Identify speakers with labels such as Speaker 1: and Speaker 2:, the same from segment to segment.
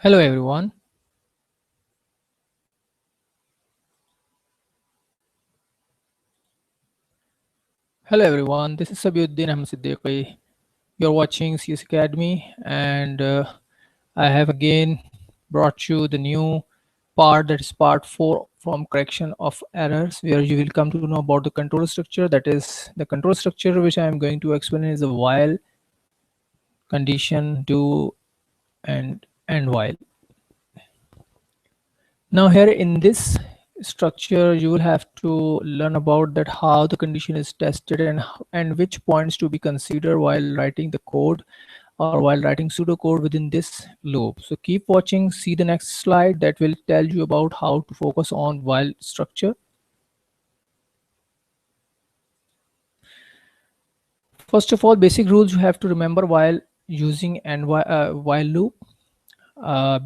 Speaker 1: Hello everyone. Hello everyone. This is Sabihuddin Ahmed. You're watching CS Academy, and I have again brought you the new part, that is part 4 from correction of errors, where you will come to know about the control structure. That is the control structure which I am going to explain is a while, condition, do, and while. Now here in this structure, you will have to learn about that how the condition is tested and which points to be considered while writing the code or while writing pseudocode within this loop. So keep watching, see the next slide that will tell you about how to focus on while structure. First of all, basic rules you have to remember while using and while loop.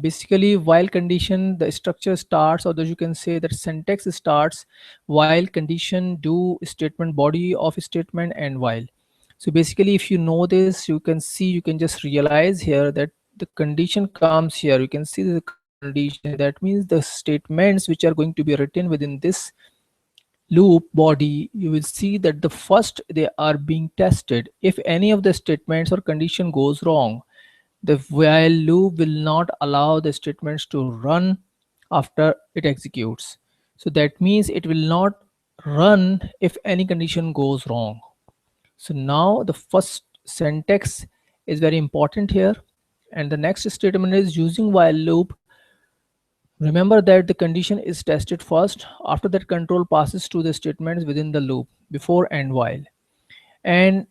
Speaker 1: Basically, while condition, the structure starts, or you can say that syntax starts while condition, do, statement, body of statement, and while. So basically, if you know this, you can see, you can just realize here that the condition comes here. You can see the condition. That means the statements which are going to be written within this loop body, you will see that the first they are being tested. If any of the statements or condition goes wrong, the while loop will not allow the statements to run after it executes. So that means it will not run if any condition goes wrong. So now the first syntax is very important here. And the next statement is using while loop. Remember that the condition is tested first. After that, control passes to the statements within the loop before and while. And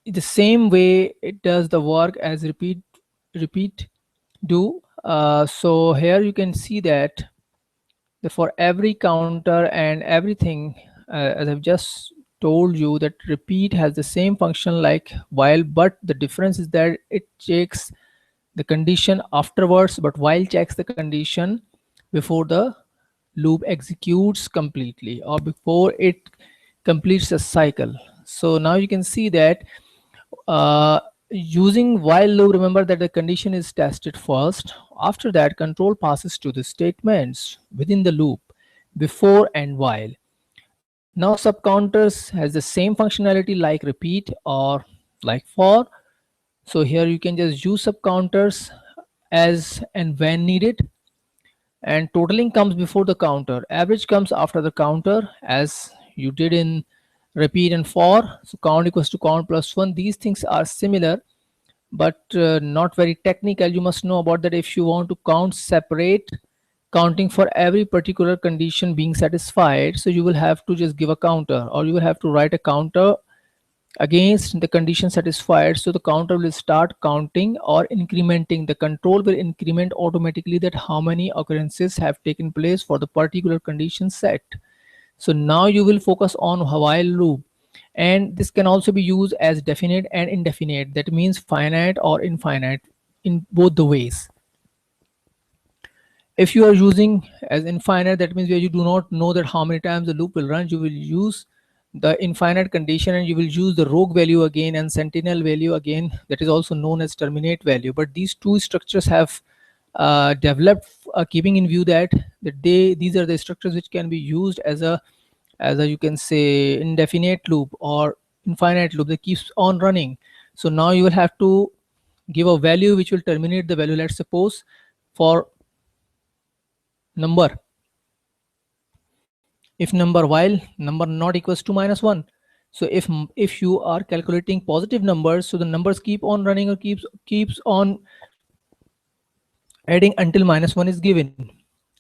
Speaker 1: the same way it does the work as repeat do. So here you can see that for every counter and everything, as I've just told you, that repeat has the same function like while, but the difference is that it checks the condition afterwards, but while checks the condition before the loop executes completely or before it completes a cycle. So now you can see that uh, using while loop, remember that the condition is tested first. After that, control passes to the statements within the loop before and while. Now subcounters has the same functionality like repeat or like for. So here you can just use subcounters as and when needed, and totaling comes before the counter, average comes after the counter, as you did in repeat and for. So count equals to count plus 1. These things are similar, but not very technical. You must know about that. If you want to count separate, counting for every particular condition being satisfied, so you will have to just give a counter, or you will have to write a counter against the condition satisfied. So the counter will start counting or incrementing. The control will increment automatically that how many occurrences have taken place for the particular condition set. So now you will focus on while loop, and this can also be used as definite and indefinite. That means finite or infinite in both the ways. If you are using as infinite, that means where you do not know that how many times the loop will run, you will use the infinite condition, and you will use the rogue value again and sentinel value again, that is also known as terminate value. But these two structures have developed, keeping in view that these are the structures which can be used as a you can say indefinite loop or infinite loop that keeps on running. So now you will have to give a value which will terminate the value. Let's suppose for number, if number while number not equals to -1. So if you are calculating positive numbers, so the numbers keep on running or keeps on adding until -1 is given.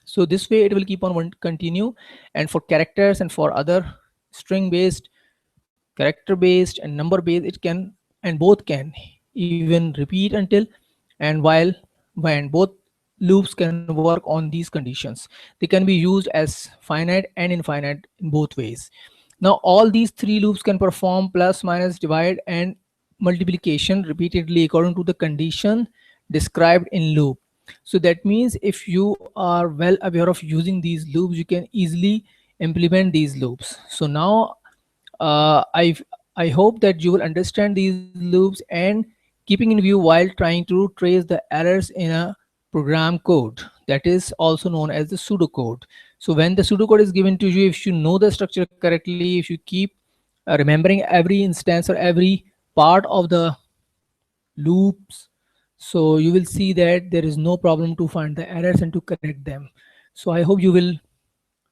Speaker 1: So this way it will keep on continue. And for characters and for other string based, character based and number based, it can, and both can even repeat until and while, when both loops can work on these conditions. They can be used as finite and infinite in both ways. Now all these three loops can perform plus, minus, divide and multiplication repeatedly according to the condition described in loop. So that means if you are well aware of using these loops, you can easily implement these loops. So now uh, i I hope that you will understand these loops and keeping in view while trying to trace the errors in a program code, that is also known as the pseudocode. So when the pseudocode is given to you, if you know the structure correctly, if you keep remembering every instance or every part of the loops, so you will see that there is no problem to find the errors and to correct them. So I hope you will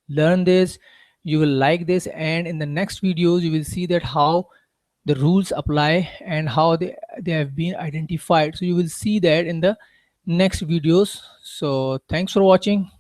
Speaker 1: learn this, you will like this, and in the next videos you will see that how the rules apply and how they have been identified. So you will see that in the next videos. So thanks for watching.